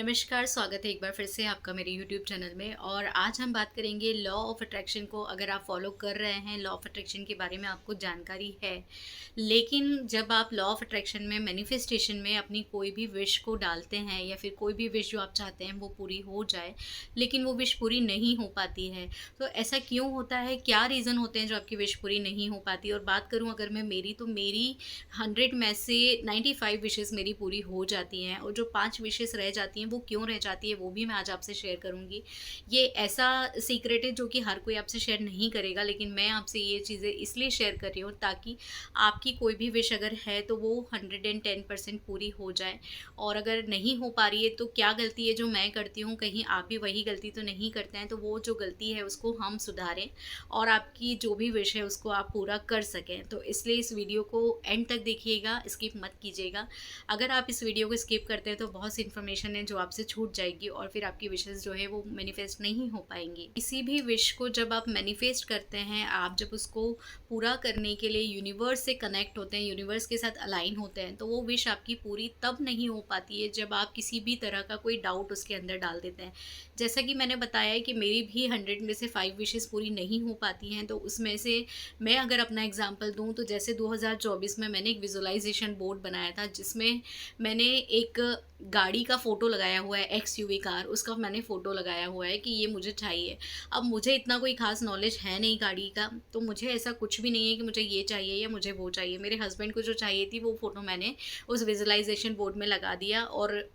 नमस्कार, स्वागत है एक बार फिर से आपका मेरे यूट्यूब चैनल में। और आज हम बात करेंगे लॉ ऑफ अट्रैक्शन को। अगर आप फॉलो कर रहे हैं, लॉ ऑफ अट्रैक्शन के बारे में आपको जानकारी है, लेकिन जब आप लॉ ऑफ अट्रैक्शन में मैनिफेस्टेशन में अपनी कोई भी विश को डालते हैं या फिर कोई भी विश जो आप चाहते हैं वो पूरी हो जाए, लेकिन वो विश पूरी नहीं हो पाती है, तो ऐसा क्यों होता है? क्या रीज़न होते हैं जो आपकी विश पूरी नहीं हो पाती? और बात करूँ अगर मैं मेरी, तो मेरी 100 में से 95 विशेज़ मेरी पूरी हो जाती हैं, और जो 5 विशेज़ रह जाती हैं वो क्यों रह जाती है वो भी मैं आज आपसे शेयर करूँगी। ये ऐसा सीक्रेट है जो कि हर कोई आपसे शेयर नहीं करेगा, लेकिन मैं आपसे ये चीज़ें इसलिए शेयर कर रही हूँ ताकि आपकी कोई भी विश अगर है तो वो 110% पूरी हो जाए। और अगर नहीं हो पा रही है तो क्या गलती है जो मैं करती हूँ, कहीं आप भी वही गलती तो नहीं करते हैं? तो वो जो गलती है उसको हम सुधारें और आपकी जो भी विश है उसको आप पूरा कर सकें। तो इसलिए इस वीडियो को एंड तक देखिएगा, स्किप मत कीजिएगा। अगर आप इस वीडियो को स्किप करते हैं तो बहुत सी इन्फॉर्मेशन है जो आपसे छूट जाएगी और फिर आपकी विशेस जो है वो मैनिफेस्ट नहीं हो पाएंगी। किसी भी विश को जब आप मैनिफेस्ट करते हैं, आप जब उसको पूरा करने के लिए यूनिवर्स से कनेक्ट होते हैं, यूनिवर्स के साथ अलाइन होते हैं, तो वो विश आपकी पूरी तब नहीं हो पाती है जब आप किसी भी तरह का कोई डाउट उसके अंदर डाल देते हैं। जैसा कि मैंने बताया है कि मेरी भी 100 में से 5 विशेस पूरी नहीं हो पाती हैं, तो उसमें से मैं अगर अपना एग्जांपल दूं तो जैसे 2024 में मैंने एक विजुअलाइजेशन बोर्ड बनाया था, जिसमें मैंने एक गाड़ी का फ़ोटो लगाया हुआ है, एक्सयूवी कार, उसका मैंने फ़ोटो लगाया हुआ है कि ये मुझे चाहिए। अब मुझे इतना कोई ख़ास नॉलेज है नहीं गाड़ी का, तो मुझे ऐसा कुछ भी नहीं है कि मुझे ये चाहिए या मुझे वो चाहिए। मेरे हस्बैंड को जो चाहिए थी वो फ़ोटो मैंने उस विजुअलाइजेशन बोर्ड में लगा दिया, और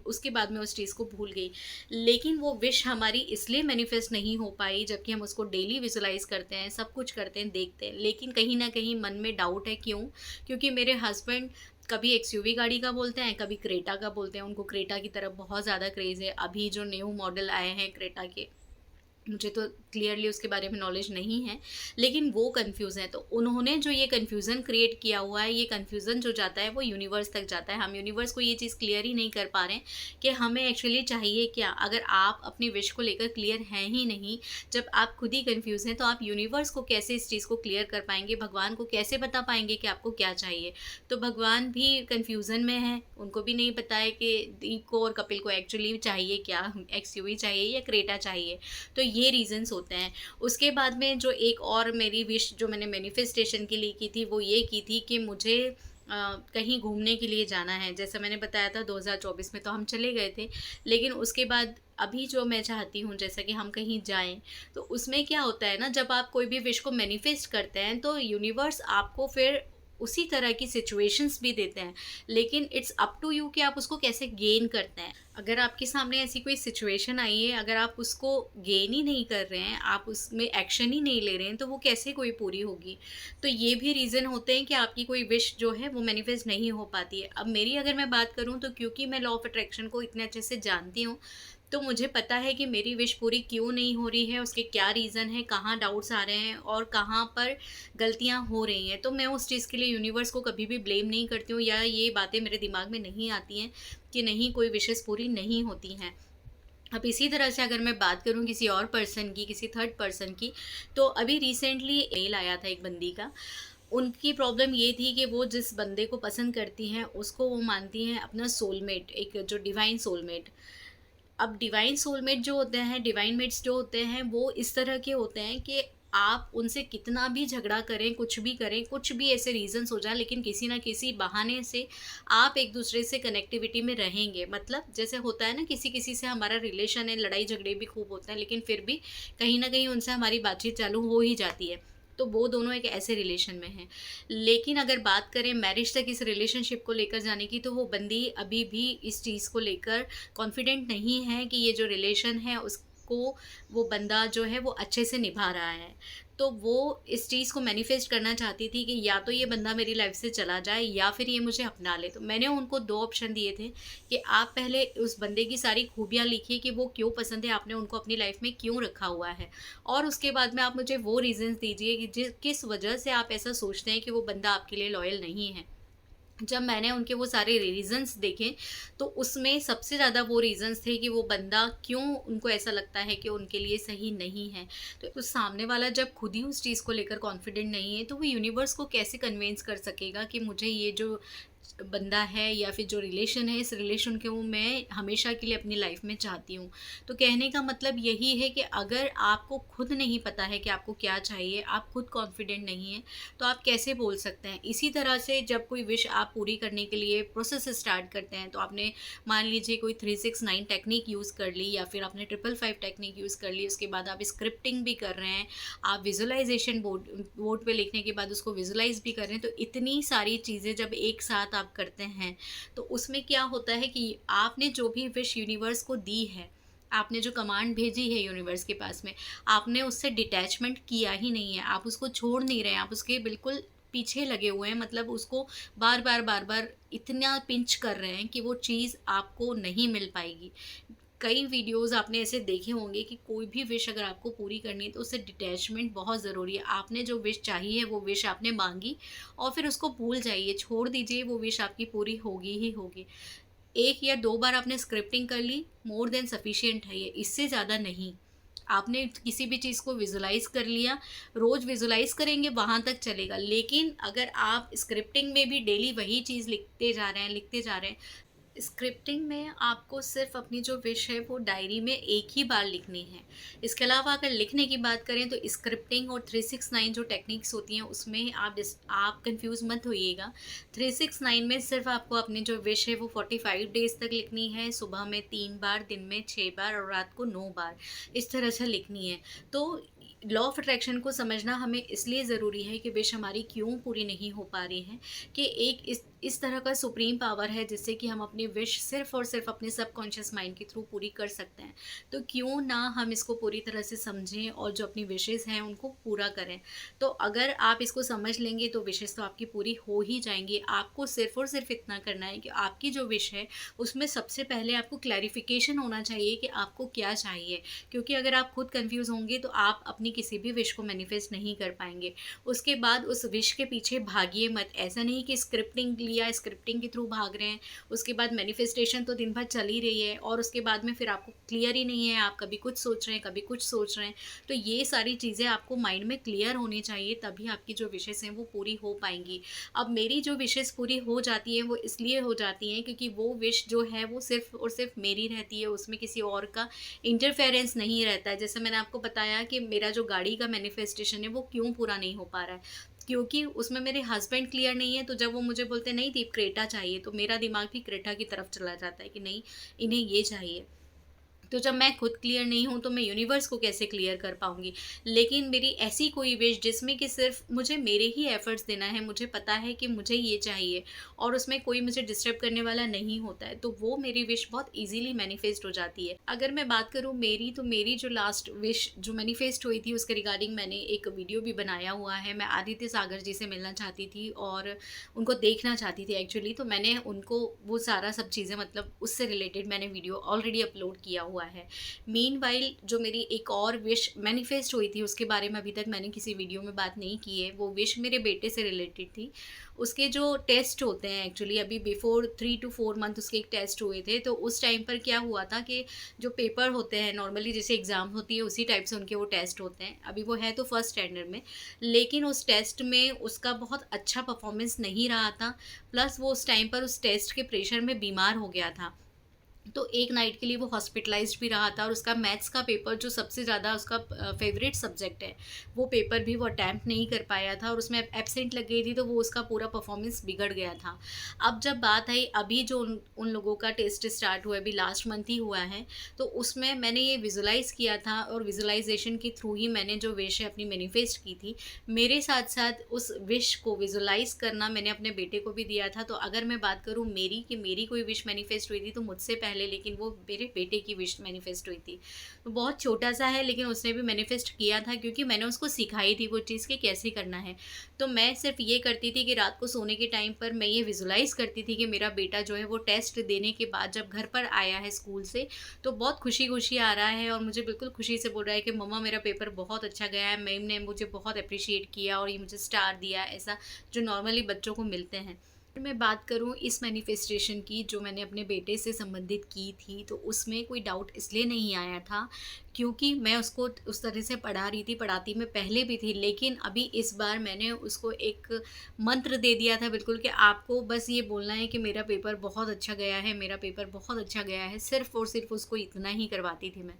उसके बाद मैं उस चीज़ को भूल गई। लेकिन वो विश हमारी इसलिए मैनिफेस्ट नहीं हो पाई, जबकि हम उसको डेली विजुअलाइज करते हैं, सब कुछ करते हैं, देखते हैं, लेकिन कहीं ना कहीं मन में डाउट है। क्यों? क्योंकि मेरे हस्बैंड कभी एक्सयूवी गाड़ी का बोलते हैं, कभी क्रेटा का बोलते हैं। उनको क्रेटा की तरफ बहुत ज़्यादा क्रेज़ है। अभी जो न्यू मॉडल आए हैं क्रेटा के, मुझे तो क्लियरली उसके बारे में नॉलेज नहीं है, लेकिन वो कन्फ्यूज़ हैं। तो उन्होंने जो ये कन्फ्यूज़न क्रिएट किया हुआ है, ये कन्फ्यूज़न जो जाता है वो यूनिवर्स तक जाता है। हम यूनिवर्स को ये चीज़ क्लियर ही नहीं कर पा रहे हैं कि हमें एक्चुअली चाहिए क्या। अगर आप अपनी विश को लेकर क्लियर हैं ही नहीं, जब आप खुद ही कन्फ्यूज़ हैं, तो आप यूनिवर्स को कैसे इस चीज़ को क्लियर कर पाएंगे? भगवान को कैसे बता पाएंगे कि आपको क्या चाहिए? तो भगवान भी कन्फ्यूज़न में हैं, उनको भी नहीं पता है कि दीप को और कपिल को एक्चुअली चाहिए क्या, एक्सयूवी चाहिए या क्रेटा चाहिए। तो ये रीज़न्स होते हैं। उसके बाद में जो एक और मेरी विश जो मैंने मैनिफेस्टेशन के लिए की थी, वो ये की थी कि मुझे कहीं घूमने के लिए जाना है। जैसा मैंने बताया था 2024 में तो हम चले गए थे, लेकिन उसके बाद अभी जो मैं चाहती हूँ जैसा कि हम कहीं जाएँ, तो उसमें क्या होता है ना, जब आप कोई भी विश को मैनिफेस्ट करते हैं तो यूनिवर्स आपको फिर उसी तरह की सिचुएशंस भी देते हैं, लेकिन इट्स अप टू यू कि आप उसको कैसे गेन करते हैं। अगर आपके सामने ऐसी कोई सिचुएशन आई है, अगर आप उसको गेन ही नहीं कर रहे हैं, आप उसमें एक्शन ही नहीं ले रहे हैं, तो वो कैसे कोई पूरी होगी? तो ये भी रीज़न होते हैं कि आपकी कोई विश जो है वो मैनिफेस्ट नहीं हो पाती है। अब मेरी अगर मैं बात करूँ, तो क्योंकि मैं लॉ ऑफ अट्रैक्शन को इतने अच्छे से जानती हूँ, तो मुझे पता है कि मेरी विश पूरी क्यों नहीं हो रही है, उसके क्या रीज़न है, कहाँ डाउट्स आ रहे हैं और कहाँ पर गलतियाँ हो रही हैं। तो मैं उस चीज़ के लिए यूनिवर्स को कभी भी ब्लेम नहीं करती हूँ, या ये बातें मेरे दिमाग में नहीं आती हैं कि नहीं, कोई विशेज़ पूरी नहीं होती हैं। अब इसी तरह से अगर मैं बात करूँ किसी और पर्सन की, किसी थर्ड पर्सन की, तो अभी रिसेंटली मेल आया था एक बंदी का। उनकी प्रॉब्लम ये थी कि वो जिस बंदे को पसंद करती हैं, उसको वो मानती हैं अपना सोलमेट, एक जो डिवाइन सोलमेट। अब डिवाइन सोलमेट जो होते हैं, डिवाइन मेट्स जो होते हैं, वो इस तरह के होते हैं कि आप उनसे कितना भी झगड़ा करें, कुछ भी करें, कुछ भी ऐसे रीज़न्स हो जाएँ, लेकिन किसी न किसी बहाने से आप एक-दूसरे से कनेक्टिविटी में रहेंगे। मतलब जैसे होता है ना, किसी-किसी से हमारा रिलेशन है, लड़ाई-झगड़े भी खूब होते हैं, लेकिन फिर भी कहीं न कहीं उनसे हमारी बातचीत चालू हो ही जाती है। तो वो दोनों एक ऐसे रिलेशन में हैं। लेकिन अगर बात करें मैरिज तक इस रिलेशनशिप को लेकर जाने की, तो वो बंदी अभी भी इस चीज़ को लेकर कॉन्फिडेंट नहीं है कि ये जो रिलेशन है उसको वो बंदा जो है वो अच्छे से निभा रहा है। तो वो इस चीज़ को मैनिफेस्ट करना चाहती थी कि या तो ये बंदा मेरी लाइफ से चला जाए या फिर ये मुझे अपना ले। तो मैंने उनको 2 ऑप्शन दिए थे कि आप पहले उस बंदे की सारी खूबियाँ लिखिए कि वो क्यों पसंद है, आपने उनको अपनी लाइफ में क्यों रखा हुआ है। और उसके बाद में आप मुझे वो रीज़न्स दीजिए कि किस वजह से आप ऐसा सोचते हैं कि वो बंदा आपके लिए लॉयल नहीं है। जब मैंने उनके वो सारे रीज़न्स देखे, तो उसमें सबसे ज़्यादा वो रीज़न्स थे कि वो बंदा क्यों उनको ऐसा लगता है कि उनके लिए सही नहीं है। तो उस सामने वाला जब खुद ही उस चीज़ को लेकर कॉन्फिडेंट नहीं है, तो वो यूनिवर्स को कैसे कन्विंस कर सकेगा कि मुझे ये जो बंदा है या फिर जो रिलेशन है, इस रिलेशन को मैं हमेशा के लिए अपनी लाइफ में चाहती हूँ। तो कहने का मतलब यही है कि अगर आपको खुद नहीं पता है कि आपको क्या चाहिए, आप खुद कॉन्फिडेंट नहीं हैं, तो आप कैसे बोल सकते हैं? इसी तरह से जब कोई विश आप पूरी करने के लिए प्रोसेस स्टार्ट करते हैं, तो आपने मान लीजिए कोई 369 टेक्निक यूज़ कर ली या फिर आपने 555 टेक्निक यूज़ कर ली, उसके बाद आप स्क्रिप्टिंग भी कर रहे हैं, आप विजुअलाइज़ेशन बोर्ड पे लिखने के बाद उसको विजुअलाइज़ भी कर रहे हैं। तो इतनी सारी चीज़ें जब एक साथ आप करते हैं, तो उसमें क्या होता है कि आपने जो भी विश यूनिवर्स को दी है, आपने जो कमांड भेजी है यूनिवर्स के पास में, आपने उससे डिटैचमेंट किया ही नहीं है, आप उसको छोड़ नहीं रहे हैं, आप उसके बिल्कुल पीछे लगे हुए हैं, मतलब उसको बार-बार इतना पिंच कर रहे हैं कि वो चीज़ आपको नहीं मिल पाएगी। कई वीडियोज़ आपने ऐसे देखे होंगे कि कोई भी विश अगर आपको पूरी करनी है तो उससे डिटैचमेंट बहुत ज़रूरी है। आपने जो विश चाही है वो विश आपने माँगी और फिर उसको भूल जाइए, छोड़ दीजिए, वो विश आपकी पूरी होगी ही होगी। 1 या 2 बार आपने स्क्रिप्टिंग कर ली, मोर देन सफिशिएंट है ये, इससे ज़्यादा नहीं। आपने किसी भी चीज़ को विज़ुअलाइज़ कर लिया, रोज़ विज़ुअलाइज़ करेंगे वहाँ तक चलेगा, लेकिन अगर आप स्क्रिप्टिंग में भी डेली वही चीज़ लिखते जा रहे हैं, लिखते जा रहे हैं, स्क्रिप्टिंग में आपको सिर्फ़ अपनी जो विश है वो डायरी में एक ही बार लिखनी है। इसके अलावा अगर लिखने की बात करें तो स्क्रिप्टिंग और 369 जो टेक्निक्स होती हैं उसमें आप कन्फ्यूज़ मत होइएगा। 369 में सिर्फ़ आपको अपनी जो विश है वो 45 डेज़ तक लिखनी है, सुबह में 3 बार, दिन में 6 बार और रात को 9 बार, इस तरह से लिखनी है। तो लॉ ऑफ़ अट्रैक्शन को समझना हमें इसलिए ज़रूरी है कि विश हमारी क्यों पूरी नहीं हो पा रही हैं, कि एक इस तरह का सुप्रीम पावर है जिससे कि हम अपनी विश सिर्फ़ और सिर्फ़ अपने सबकॉन्शियस माइंड के थ्रू पूरी कर सकते हैं। तो क्यों ना हम इसको पूरी तरह से समझें और जो अपनी विशेज़ हैं उनको पूरा करें। तो अगर आप इसको समझ लेंगे तो विशेज़ तो आपकी पूरी हो ही जाएँगी। आपको सिर्फ़ और सिर्फ़ इतना करना है कि आपकी जो विश है उसमें सबसे पहले आपको क्लैरिफ़िकेशन होना चाहिए कि आपको क्या चाहिए। क्योंकि अगर आप खुद कन्फ्यूज़ होंगे तो आप अपनी किसी भी विश को मैनिफेस्ट नहीं कर पाएँगे। उसके बाद उस विश के पीछे भागिए मत। ऐसा नहीं कि स्क्रिप्टिंग लिया, स्क्रिप्टिंग के थ्रू भाग रहे हैं, उसके बाद मैनिफेस्टेशन तो दिन भर चल ही रही है और उसके बाद में फिर आपको क्लियर ही नहीं है, आप कभी कुछ सोच रहे हैं, कभी कुछ सोच रहे हैं। तो ये सारी चीज़ें आपको माइंड में क्लियर होनी चाहिए, तभी आपकी जो विशेज़ हैं वो पूरी हो पाएँगी। अब मेरी जो विशेज़ पूरी हो जाती हैं वो इसलिए हो जाती हैं क्योंकि वो विश जो है वो सिर्फ़ और सिर्फ़ मेरी रहती है, उसमें किसी और का इंटरफेरेंस नहीं रहता है। जैसे मैंने आपको बताया कि मेरा जो गाड़ी का मैनिफेस्टेशन है वो क्यों पूरा नहीं हो पा रहा है, क्योंकि उसमें मेरे हस्बैंड क्लियर नहीं है। तो जब वो मुझे बोलते हैं नहीं दीप क्रेटा चाहिए, तो मेरा दिमाग भी क्रेटा की तरफ चला जाता है कि नहीं, इन्हें ये चाहिए। तो जब मैं खुद क्लियर नहीं हूँ तो मैं यूनिवर्स को कैसे क्लियर कर पाऊँगी। लेकिन मेरी ऐसी कोई विश जिसमें कि सिर्फ़ मुझे मेरे ही एफ़र्ट्स देना है, मुझे पता है कि मुझे ये चाहिए और उसमें कोई मुझे डिस्टर्ब करने वाला नहीं होता है, तो वो मेरी विश बहुत ईज़िली मैनिफेस्ट हो जाती है। अगर मैं बात करूँ मेरी, तो मेरी जो लास्ट विश जो मैनिफेस्ट हुई थी उसके रिगार्डिंग मैंने एक वीडियो भी बनाया हुआ है। मैं आदित्य सागर जी से मिलना चाहती थी और उनको देखना चाहती थी एक्चुअली, तो मैंने उनको वो सारा सब चीज़ें, मतलब उससे रिलेटेड मैंने वीडियो ऑलरेडी अपलोड किया हुआ है। मीनवाइल जो मेरी एक और विश मैनिफेस्ट हुई थी उसके बारे में अभी तक मैंने किसी वीडियो में बात नहीं की है। वो विश मेरे बेटे से रिलेटेड थी। उसके जो टेस्ट होते हैं एक्चुअली अभी बिफ़ोर 3 टू 4 मंथ उसके एक टेस्ट हुए थे। तो उस टाइम पर क्या हुआ था कि जो पेपर होते हैं नॉर्मली जैसे एग्ज़ाम होती है उसी टाइप से उनके वो टेस्ट होते हैं। अभी वो है तो फर्स्ट स्टैंडर्ड में, लेकिन उस टेस्ट में उसका बहुत अच्छा परफ़ॉर्मेंस नहीं रहा था। प्लस वो उस टाइम पर उस टेस्ट के प्रेशर में बीमार हो गया था। तो एक नाइट के लिए वो हॉस्पिटलाइज़्ड भी रहा था और उसका मैथ्स का पेपर जो सबसे ज़्यादा उसका फ़ेवरेट सब्जेक्ट है, वो पेपर भी वो अटेम्प्ट नहीं कर पाया था और उसमें एब्सेंट लग गई थी, तो वो उसका पूरा परफ़ॉर्मेंस बिगड़ गया था। अब जब बात आई अभी जो उन उन लोगों का टेस्ट स्टार्ट हुआ है, अभी लास्ट मंथ ही हुआ है, तो उसमें मैंने ये विज़ुअलाइज़ किया था और विज़ुअलाइज़ेशन के थ्रू ही मैंने जो विश है अपनी मैनिफेस्ट की थी। मेरे साथ-साथ उस विश को विज़ुअलाइज़ करना मैंने अपने बेटे को भी दिया था। तो अगर मैं बात करूँ मेरी कि मेरी कोई विश मैनिफेस्ट हुई थी तो मुझसे पहले, लेकिन वो मेरे बेटे की विश मैनिफेस्ट हुई थी। तो बहुत छोटा-सा है लेकिन उसने भी मैनिफेस्ट किया था क्योंकि मैंने उसको सिखाई थी वो चीज़ कि कैसे करना है। तो मैं सिर्फ़ ये करती थी कि रात को सोने के टाइम पर मैं ये विज़ुअलाइज़ करती थी कि मेरा बेटा जो है वो टेस्ट देने के बाद जब घर पर आया है स्कूल से, तो बहुत खुशी-खुशी आ रहा है और मुझे बिल्कुल खुशी से बोल रहा है कि मम्मा मेरा पेपर बहुत अच्छा गया है, मैम ने मुझे बहुत एप्रिशिएट किया और ये मुझे स्टार दिया, ऐसा जो नॉर्मली बच्चों को मिलते हैं। अगर मैं बात करूँ इस मैनिफेस्टेशन की जो मैंने अपने बेटे से संबंधित की थी, तो उसमें कोई डाउट इसलिए नहीं आया था क्योंकि मैं उसको उस तरह से पढ़ा रही थी, पढ़ाती मैं पहले भी थी, लेकिन अभी इस बार मैंने उसको एक मंत्र दे दिया था बिल्कुल कि आपको बस ये बोलना है कि मेरा पेपर बहुत अच्छा गया है, मेरा पेपर बहुत अच्छा गया है। सिर्फ़ और सिर्फ़ उसको इतना ही करवाती थी मैं,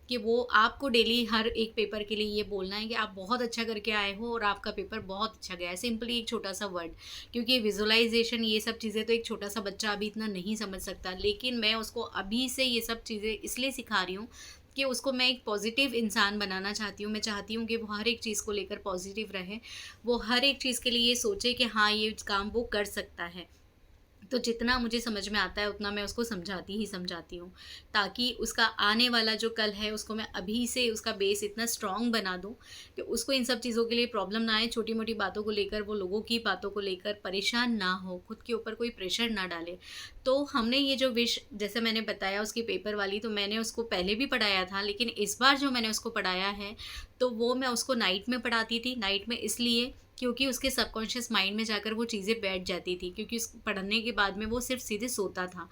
कि वो आपको डेली हर एक पेपर के लिए ये बोलना है कि आप बहुत अच्छा करके आए हो और आपका पेपर बहुत अच्छा गया है। सिंपली एक छोटा-सा वर्ड, क्योंकि विज़ुअलाइज़ेशन ये सब चीज़ें तो एक छोटा-सा बच्चा अभी इतना नहीं समझ सकता, लेकिन मैं उसको अभी से ये सब चीज़ें इसलिए सिखा रही हूँ कि उसको मैं एक पॉज़िटिव इंसान बनाना चाहती हूँ। मैं चाहती हूँ कि वो हर एक चीज़ को लेकर पॉज़िटिव रहे। वो हर एक चीज़ के लिए ये सोचे कि हाँ, ये काम वो कर सकता है। तो जितना मुझे समझ में आता है उतना मैं उसको समझाती ही समझाती हूँ, ताकि उसका आने वाला जो कल है उसको मैं अभी से उसका बेस इतना स्ट्रॉन्ग बना दूँ कि उसको इन सब चीज़ों के लिए प्रॉब्लम ना आए, छोटी-मोटी बातों को लेकर, वो लोगों की बातों को लेकर परेशान ना हो, खुद के ऊपर कोई प्रेशर ना डाले। तो हमने ये जो विश जैसे मैंने बताया उसकी पेपर वाली, तो मैंने उसको पहले भी पढ़ाया था, लेकिन इस बार जो मैंने उसको पढ़ाया है, तो वो मैं उसको नाइट में पढ़ाती थी। नाइट में इसलिए क्योंकि उसके सबकॉन्शियस माइंड में जाकर वो चीज़ें बैठ जाती थी, क्योंकि उस पढ़ने के बाद में वो सिर्फ़ सीधे सोता था।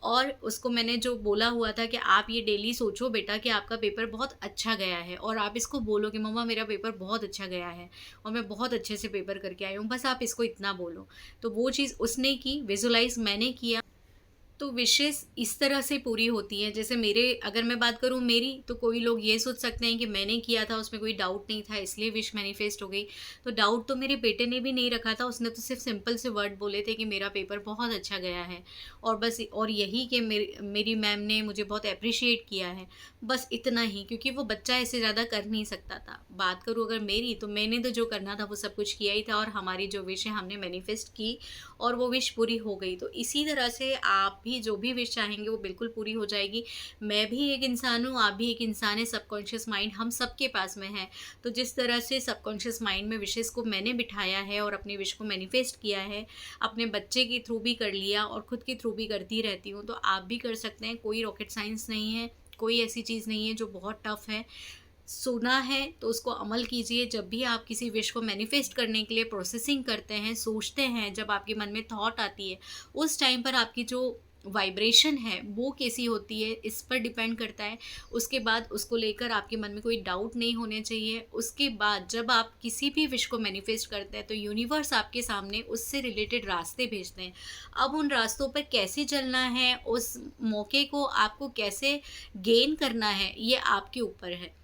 और उसको मैंने जो बोला हुआ था कि आप ये डेली सोचो बेटा कि आपका पेपर बहुत अच्छा गया है, और आप इसको बोलो कि मम्मा मेरा पेपर बहुत अच्छा गया है और मैं बहुत अच्छे से पेपर करके आई हूँ, बस आप इसको इतना बोलो। तो वो चीज़ उसने की, विज़ुअलाइज़ मैंने किया। तो विशेज़ इस तरह से पूरी होती हैं। जैसे मेरे अगर मैं बात करूँ मेरी, तो कोई लोग ये सोच सकते हैं कि मैंने किया था, उसमें कोई डाउट नहीं था, इसलिए विश मैनिफेस्ट हो गई। तो डाउट तो मेरे बेटे ने भी नहीं रखा था, उसने तो सिर्फ़ सिंपल से वर्ड बोले थे कि मेरा पेपर बहुत अच्छा गया है, और बस और यही कि मेरी मैम ने मुझे बहुत एप्रिशिएट किया है, बस इतना ही, क्योंकि वो बच्चा इससे ज़्यादा कर नहीं सकता था। बात करूँ अगर मेरी, तो मैंने तो जो करना था वो सब कुछ किया ही था, और हमारी जो विश है हमने मैनिफेस्ट की और वो विश पूरी हो गई। तो इसी तरह से आप भी जो भी विश चाहेंगे वो बिल्कुल पूरी हो जाएगी। मैं भी एक इंसान हूँ, आप भी एक इंसान हैं, सबकॉन्शियस माइंड हम सबके पास में है। तो जिस तरह से सबकॉन्शियस माइंड में विशेज़ को मैंने बिठाया है और अपनी विश को मैनिफेस्ट किया है, अपने बच्चे के थ्रू भी कर लिया और खुद के थ्रू भी करती रहती हूँ, तो आप भी कर सकते हैं। कोई रॉकेट साइंस नहीं है, कोई ऐसी चीज़ नहीं है जो बहुत टफ़ है। सुना है तो उसको अमल कीजिए। जब भी आप किसी विश को मैनिफेस्ट करने के लिए प्रोसेसिंग करते हैं, सोचते हैं, जब आपके मन में थॉट आती है, उस टाइम पर आपकी जो वाइब्रेशन है वो कैसी होती है, इस पर डिपेंड करता है। उसके बाद उसको लेकर आपके मन में कोई डाउट नहीं होने चाहिए। उसके बाद जब आप किसी भी विश को मैनिफेस्ट करते हैं, तो यूनिवर्स आपके सामने उससे रिलेटेड रास्ते भेजते हैं। अब उन रास्तों पर कैसे चलना है, उस मौके को आपको कैसे गेन करना है, ये आपके ऊपर है।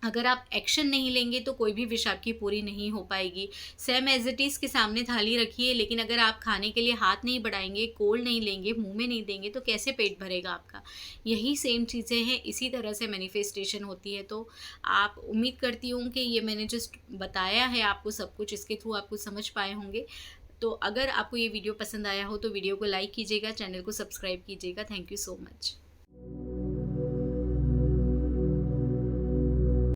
अगर आप एक्शन नहीं लेंगे तो कोई भी विश आपकी पूरी नहीं हो पाएगी। सेम एज़ इट इज़ के सामने थाली रखिए, लेकिन अगर आप खाने के लिए हाथ नहीं बढ़ाएँगे, कोल नहीं लेंगे, मुँह में नहीं देंगे, तो कैसे पेट भरेगा आपका? यही सेम चीज़ें हैं, इसी तरह से मैनिफेस्टेशन होती है। तो आप उम्मीद करती हूँ कि ये मैंने जस्ट बताया है आपको सब कुछ, इसके थ्रू आप कुछ समझ पाए होंगे। तो अगर आपको ये वीडियो पसंद आया हो तो वीडियो को लाइक कीजिएगा, चैनल को सब्सक्राइब कीजिएगा। Thank you so much.